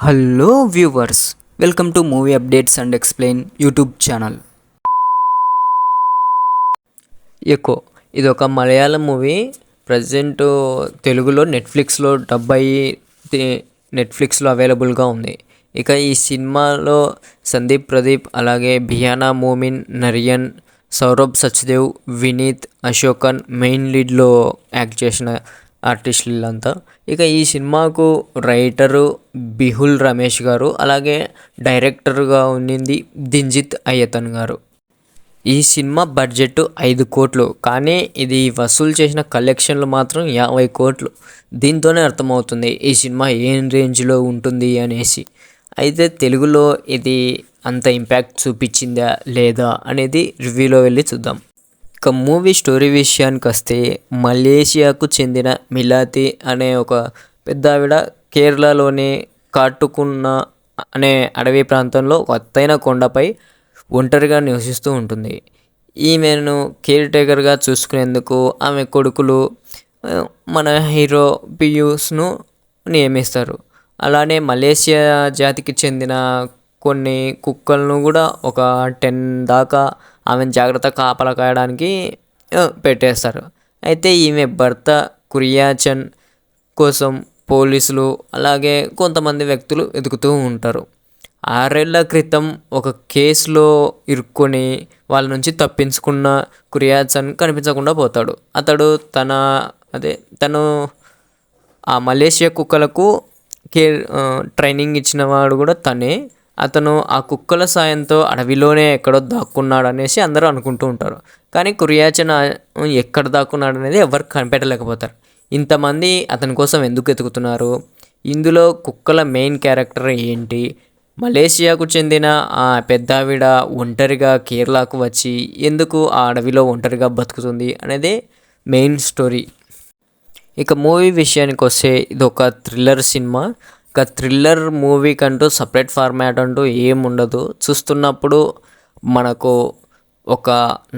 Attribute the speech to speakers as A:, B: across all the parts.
A: Hello viewers, welcome to movie updates and explain YouTube channel. Eko ఇది ఒక Malayalam movie. Present తెలుగులో నెట్ఫ్లిక్స్లో డబ్ అయ్యి నెట్ఫ్లిక్స్లో అవైలబుల్గా ఉంది. ఇక ఈ సినిమాలో సందీప్ ప్రదీప్, అలాగే బియానా మోమిన్, నరియన్, సౌరభ్ సచ్దేవ్, వినీత్, అశోకన్ మెయిన్ లీడ్లో యాక్ట్ చేసిన ఆర్టిస్టులు వీళ్ళంతా. ఇక ఈ సినిమాకు రైటరు బిహుల్ రమేష్ గారు, అలాగే డైరెక్టర్గా ఉన్నింది దింజిత్ అయ్యతన్ గారు. ఈ సినిమా బడ్జెట్ 5 కోట్లు, కానీ ఇది వసూలు చేసిన కలెక్షన్లు మాత్రం 50 కోట్లు. దీంతోనే అర్థమవుతుంది ఈ సినిమా ఏం రేంజ్లో ఉంటుంది అనేసి. అయితే తెలుగులో ఇది అంత ఇంపాక్ట్ చూపించిందా లేదా అనేది రివ్యూలో వెళ్ళి చూద్దాం. ఇక మూవీ స్టోరీ విషయానికి వస్తే, మలేషియాకు చెందిన మిలాతి అనే ఒక పెద్ద ఆవిడ కేరళలోని కాటుకున్న అనే అడవి ప్రాంతంలో ఎత్తైన కొండపై ఒంటరిగా నివసిస్తూ ఉంటుంది. ఈమెను కేర్ టేకర్గా చూసుకునేందుకు ఆమె కొడుకులు మన హీరో పియూస్ను నియమిస్తారు. అలానే మలేషియా జాతికి చెందిన కొన్ని కుక్కలను కూడా ఒక 10 దాకా ఆమెను జాగ్రత్త కాపలా కాయడానికి పెట్టేస్తారు. అయితే ఈమె భర్త కురియాచన్ కోసం పోలీసులు అలాగే కొంతమంది వ్యక్తులు వెతుకుతూ ఉంటారు. 6 ఏళ్ల క్రితం ఒక కేసులో ఇరుక్కొని వాళ్ళ నుంచి తప్పించుకున్న కురియాచన్ కనిపించకుండా పోతాడు. తను ఆ మలేషియా కుక్కలకు ట్రైనింగ్ ఇచ్చిన వాడు కూడా తనే. అతను ఆ కుక్కల సాయంతో అడవిలోనే ఎక్కడో దాక్కున్నాడు అనేసి అందరూ అనుకుంటూ ఉంటారు. కానీ కురియాచన్ ఎక్కడ దాక్కున్నాడు అనేది ఎవరు కనిపెట్టలేకపోతారు. ఇంతమంది అతని కోసం ఎందుకు వెతుకుతున్నారు, ఇందులో కుక్కల మెయిన్ క్యారెక్టర్ ఏంటి, మలేషియాకు చెందిన ఆ పెద్దావిడ ఒంటరిగా కేరళకు వచ్చి ఎందుకు ఆ అడవిలో ఒంటరిగా బతుకుతుంది అనేది మెయిన్ స్టోరీ. ఇక మూవీ విషయానికి వస్తే, ఇది ఒక థ్రిల్లర్ సినిమా. ఇక థ్రిల్లర్ మూవీ కంటూ సపరేట్ ఫార్మాట్ అంటూ ఏముండదు. చూస్తున్నప్పుడు మనకు ఒక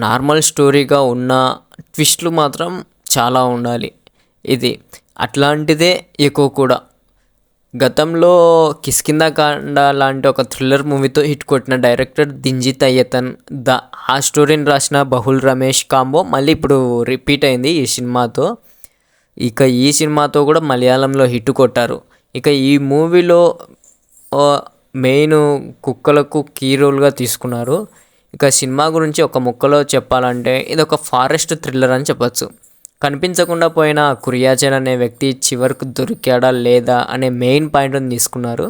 A: నార్మల్ స్టోరీగా ఉన్న ట్విస్ట్లు మాత్రం చాలా ఉండాలి. ఇది అట్లాంటిదే ఎక్కువ కూడా. గతంలో కిష్కింధకాండ లాంటి ఒక థ్రిల్లర్ మూవీతో హిట్ కొట్టిన డైరెక్టర్ దింజిత్ అయ్యతన్, ఆ స్టోరీని రాసిన బహుల్ రమేష్ కాంబో మళ్ళీ ఇప్పుడు రిపీట్ అయింది ఈ సినిమాతో. ఇక ఈ సినిమాతో కూడా మలయాళంలో హిట్ కొట్టారు. ఇక ఈ మూవీలో మెయిన్ కుక్కలకు కీ రోల్గా తీసుకున్నారు. ఇక సినిమా గురించి ఒక ముక్కలో చెప్పాలంటే, ఇది ఒక ఫారెస్ట్ థ్రిల్లర్ అని చెప్పచ్చు. కనిపించకుండా పోయిన కురియాచన్ అనే వ్యక్తి చివరికి దొరికాడా లేదా అనే మెయిన్ పాయింట్ని తీసుకున్నారు.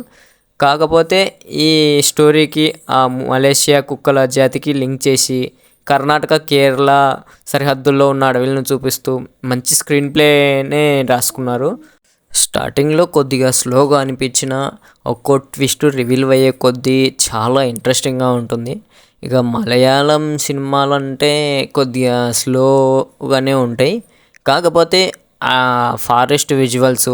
A: కాకపోతే ఈ స్టోరీకి ఆ మలేషియా కుక్కల జాతికి లింక్ చేసి కర్ణాటక కేరళ సరిహద్దుల్లో ఉన్న అడవులను చూపిస్తూ మంచి స్క్రీన్ ప్లేనే రాసుకున్నారు. స్టార్టింగ్లో కొద్దిగా స్లోగా అనిపించిన ఒక్కో ట్విస్ట్ రివీల్ అయ్యే కొద్దీ చాలా ఇంట్రెస్టింగ్గా ఉంటుంది. ఇక మలయాళం సినిమాలంటే కొద్దిగా స్లోగానే ఉంటాయి. కాకపోతే ఆ ఫారెస్ట్ విజువల్స్,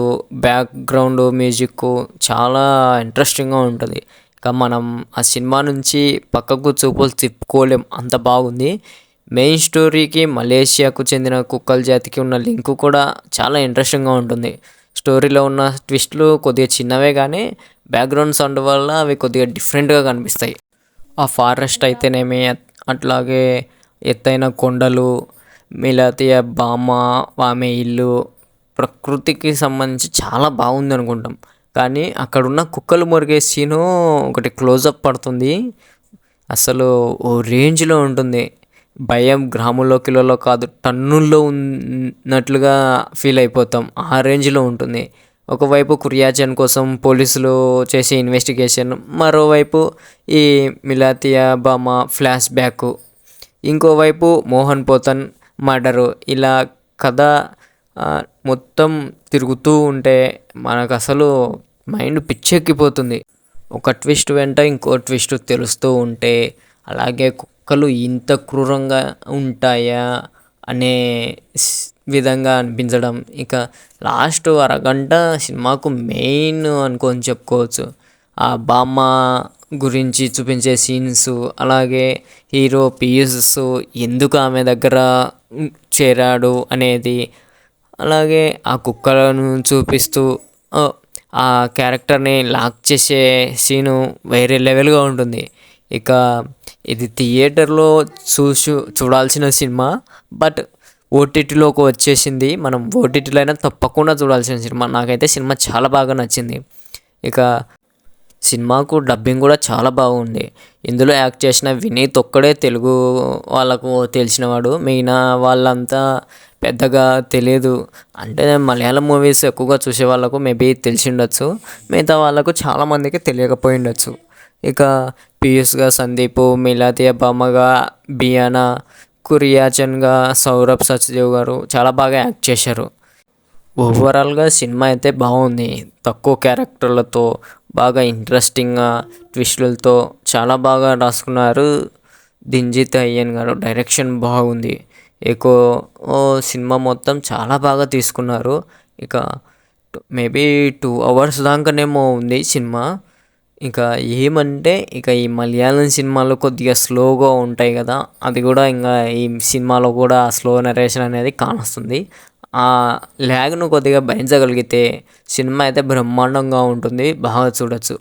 A: బ్యాక్గ్రౌండ్ మ్యూజిక్ చాలా ఇంట్రెస్టింగ్గా ఉంటుంది. ఇక మనం ఆ సినిమా నుంచి పక్కకు చూపులు తిప్పుకోలేం, అంత బాగుంది. మెయిన్ స్టోరీకి మలేషియాకు చెందిన కుక్కల జాతికి ఉన్న లింక్ కూడా చాలా ఇంట్రెస్టింగ్గా ఉంటుంది. స్టోరీలో ఉన్న ట్విస్ట్లు కొద్దిగా చిన్నవే, కానీ బ్యాక్గ్రౌండ్ సౌండ్ వల్ల అవి కొద్దిగా డిఫరెంట్గా కనిపిస్తాయి. ఆ ఫారెస్ట్ అయితేనేమి, అట్లాగే ఎత్తైన కొండలు, మిలాతియా బామ్మ, ఆమె ఇల్లు, ప్రకృతికి సంబంధించి చాలా బాగుంది అనుకుంటాం. కానీ అక్కడున్న కుక్కలు మొరిగే సీను ఒకటి క్లోజప్ పడుతుంది, అసలు ఓ రేంజ్లో ఉంటుంది. భయం గ్రాముల్లో కిలోలో కాదు, టన్నుల్లో ఉన్నట్లుగా ఫీల్ అయిపోతాం, ఆ రేంజ్లో ఉంటుంది. ఒకవైపు కురియాచన్ కోసం పోలీసులు చేసే ఇన్వెస్టిగేషన్, మరోవైపు ఈ మిలాతియా బామ్మ ఫ్లాష్ బ్యాక్, ఇంకోవైపు మోహన్ పోతన్ మర్డరు. ఇలా కథ మొత్తం తిరుగుతూ ఉంటే మనకు అసలు మైండ్ పిచ్చెక్కిపోతుంది. ఒక ట్విస్ట్ వెంట ఇంకో ట్విస్ట్ తెలుస్తూ ఉంటే, అలాగే కుక్కలు ఇంత క్రూరంగా ఉంటాయా అనే విధంగా అనిపించడం. ఇక లాస్ట్ అరగంట సినిమాకు మెయిన్ అనుకొని చెప్పుకోవచ్చు. ఆ బామ్మ గురించి చూపించే సీన్స్, అలాగే హీరో పియూస్ ఎందుకు ఆమె దగ్గర చేరాడు అనేది, అలాగే ఆ కుక్కలను చూపిస్తూ ఆ క్యారెక్టర్ని లాక్ చేసే సీను వేరే లెవెల్గా ఉంటుంది. ఇక ఇది థియేటర్లో చూడాల్సిన సినిమా, బట్ ఓటీటీలోకి వచ్చేసింది. మనం ఓటీటీలో అయినా తప్పకుండా చూడాల్సిన సినిమా. నాకైతే సినిమా చాలా బాగా నచ్చింది. ఇక సినిమాకు డబ్బింగ్ కూడా చాలా బాగుంది. ఇందులో యాక్ట్ చేసిన వినీత్ ఒక్కడే తెలుగు వాళ్ళకు తెలిసినవాడు, మిగిలిన వాళ్ళంతా పెద్దగా తెలియదు. అంటే మలయాళం మూవీస్ ఎక్కువగా చూసే వాళ్ళకు మేబీ తెలిసి ఉండొచ్చు, మిగతా వాళ్ళకు చాలామందికి తెలియకపోయి ఉండొచ్చు. ఇక పీయూష్గా సందీప్, మిలాతియా బామ్మగా బియానా, కురియాచన్గా సౌరభ్ సచ్దేవ్ గారు చాలా బాగా యాక్ట్ చేశారు. ఓవరాల్గా సినిమా అయితే బాగుంది. తక్కువ క్యారెక్టర్లతో బాగా ఇంట్రెస్టింగ్గా ట్విస్టులతో చాలా బాగా రాసుకున్నారు దింజిత్ అయ్యన్ గారు. డైరెక్షన్ బాగుంది. సినిమా మొత్తం చాలా బాగా తీసుకున్నారు. ఇక మేబీ 2 hours దాకానేమో ఉంది సినిమా. ఇక ఏమంటే ఇక ఈ మలయాళం సినిమాలు కొద్దిగా స్లోగా ఉంటాయి కదా, అది కూడా ఇంకా ఈ సినిమాలో కూడా స్లో నరేషన్ అనేది కానొస్తుంది. ఆ ల్యాగ్ను కొద్దిగా భరించగలిగితే సినిమా అయితే బ్రహ్మాండంగా ఉంటుంది, బాగా చూడొచ్చు.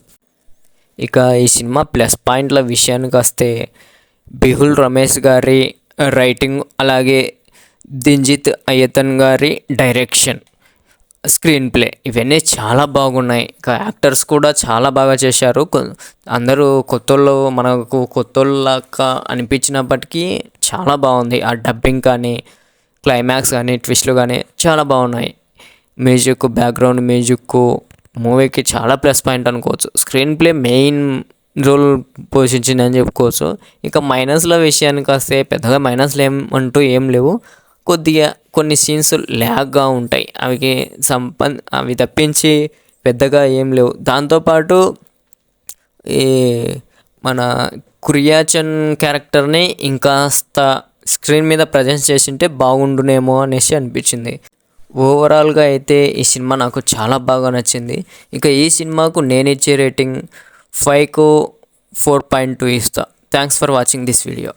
A: ఇక ఈ సినిమా ప్లస్ పాయింట్ల విషయానికి వస్తే బిహుల్ రమేష్ గారి రైటింగ్, అలాగే దింజిత్ అయ్యతన్ గారి డైరెక్షన్, స్క్రీన్ ప్లే ఇవన్నీ చాలా బాగున్నాయి. ఇక యాక్టర్స్ కూడా చాలా బాగా చేశారు. అందరూ కొత్తోళ్ళు, మనకు కొత్తోళ్ళలాగా అనిపించినప్పటికీ చాలా బాగుంది. ఆ డబ్బింగ్ కానీ, క్లైమాక్స్ కానీ, ట్విస్ట్లు కానీ చాలా బాగున్నాయి. మ్యూజిక్, బ్యాక్గ్రౌండ్ మ్యూజిక్ మూవీకి చాలా ప్లస్ పాయింట్ అనుకోవచ్చు. స్క్రీన్ ప్లే మెయిన్ రోల్ పోషించిందని చెప్పుకోవచ్చు. ఇక మైనస్ల విషయానికి వస్తే పెద్దగా మైనస్లు ఏం లేవు. కొద్దిగా కొన్ని సీన్స్ ల్యాగ్గా ఉంటాయి, అవి తప్పించి పెద్దగా ఏం లేవు. దాంతోపాటు ఈ మన కురియాచన్ క్యారెక్టర్ని ఇంకాస్త స్క్రీన్ మీద ప్రజెంట్ చేసింటే బాగుండునేమో అనేసి అనిపించింది. ఓవరాల్గా అయితే ఈ సినిమా నాకు చాలా బాగా నచ్చింది. ఇక ఈ సినిమాకు నేను ఇచ్చే రేటింగ్ 5కు 4.2 ఇస్తా. Thanks for watching this video.